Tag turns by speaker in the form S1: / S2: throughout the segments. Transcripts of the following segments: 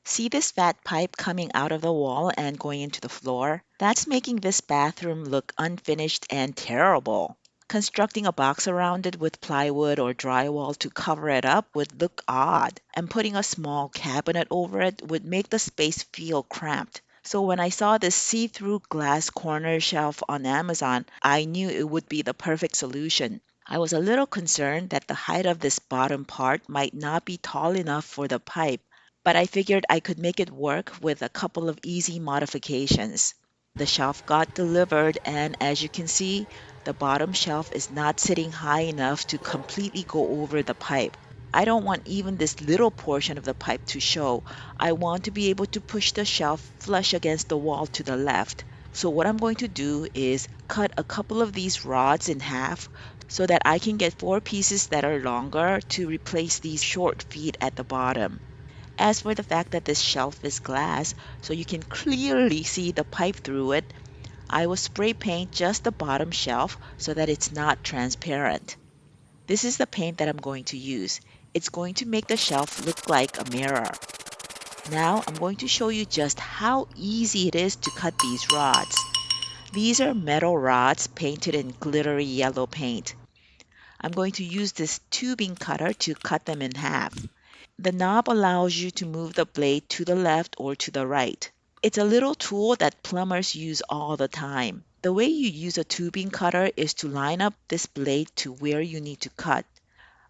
S1: See this fat pipe coming out of the wall and going into the floor? That's making this bathroom look unfinished and terrible. Constructing a box around it with plywood or drywall to cover it up would look odd, and putting a small cabinet over it would make the space feel cramped. So when I saw this see-through glass corner shelf on Amazon, I knew it would be the perfect solution. I was a little concerned that the height of this bottom part might not be tall enough for the pipe, but I figured I could make it work with a couple of easy modifications. The shelf got delivered, and as you can see, the bottom shelf is not sitting high enough to completely go over the pipe. I don't want even this little portion of the pipe to show. I want to be able to push the shelf flush against the wall to the left. So what I'm going to do is cut a couple of these rods in half so that I can get four pieces that are longer to replace these short feet at the bottom. As for the fact that this shelf is glass, so you can clearly see the pipe through it, I will spray paint just the bottom shelf so that it's not transparent. This is the paint that I'm going to use. It's going to make the shelf look like a mirror. Now I'm going to show you just how easy it is to cut these rods. These are metal rods painted in glittery yellow paint. I'm going to use this tubing cutter to cut them in half. The knob allows you to move the blade to the left or to the right. It's a little tool that plumbers use all the time. The way you use a tubing cutter is to line up this blade to where you need to cut.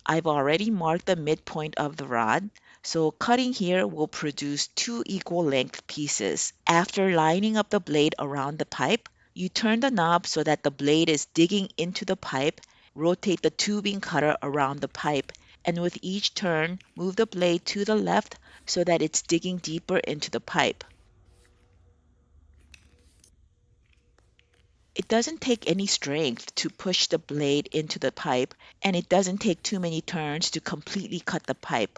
S1: I've already marked the midpoint of the rod, so cutting here will produce two equal length pieces. After lining up the blade around the pipe, you turn the knob so that the blade is digging into the pipe, rotate the tubing cutter around the pipe, and with each turn, move the blade to the left so that it's digging deeper into the pipe. It doesn't take any strength to push the blade into the pipe, and it doesn't take too many turns to completely cut the pipe.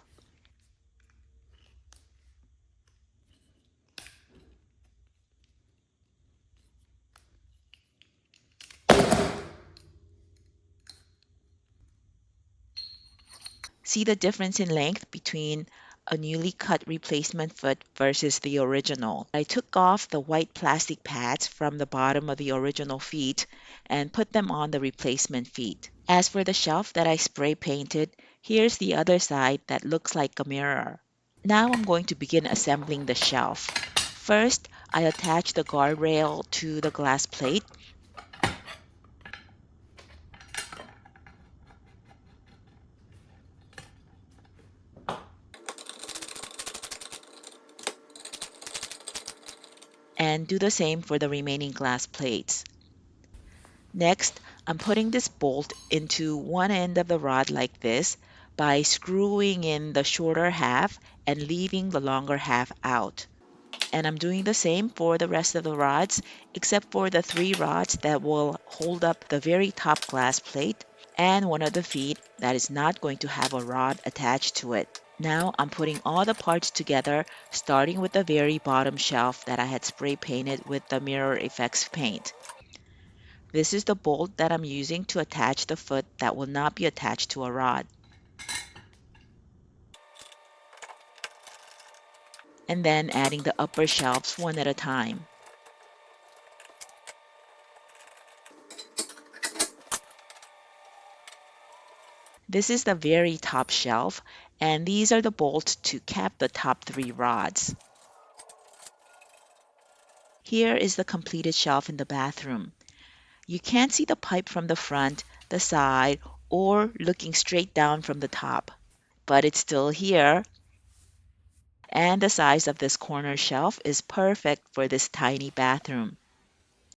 S1: See the difference in length between a newly cut replacement foot versus the original. I took off the white plastic pads from the bottom of the original feet and put them on the replacement feet. As for the shelf that I spray painted, here's the other side that looks like a mirror. Now I'm going to begin assembling the shelf. First, I attach the guardrail to the glass plate. And do the same for the remaining glass plates. Next, I'm putting this bolt into one end of the rod like this by screwing in the shorter half and leaving the longer half out. And I'm doing the same for the rest of the rods, except for the three rods that will hold up the very top glass plate and one of the feet that is not going to have a rod attached to it. Now I'm putting all the parts together, starting with the very bottom shelf that I had spray painted with the mirror effects paint. This is the bolt that I'm using to attach the foot that will not be attached to a rod. And then adding the upper shelves one at a time. This is the very top shelf, and these are the bolts to cap the top three rods. Here is the completed shelf in the bathroom. You can't see the pipe from the front, the side, or looking straight down from the top, but it's still here, and the size of this corner shelf is perfect for this tiny bathroom.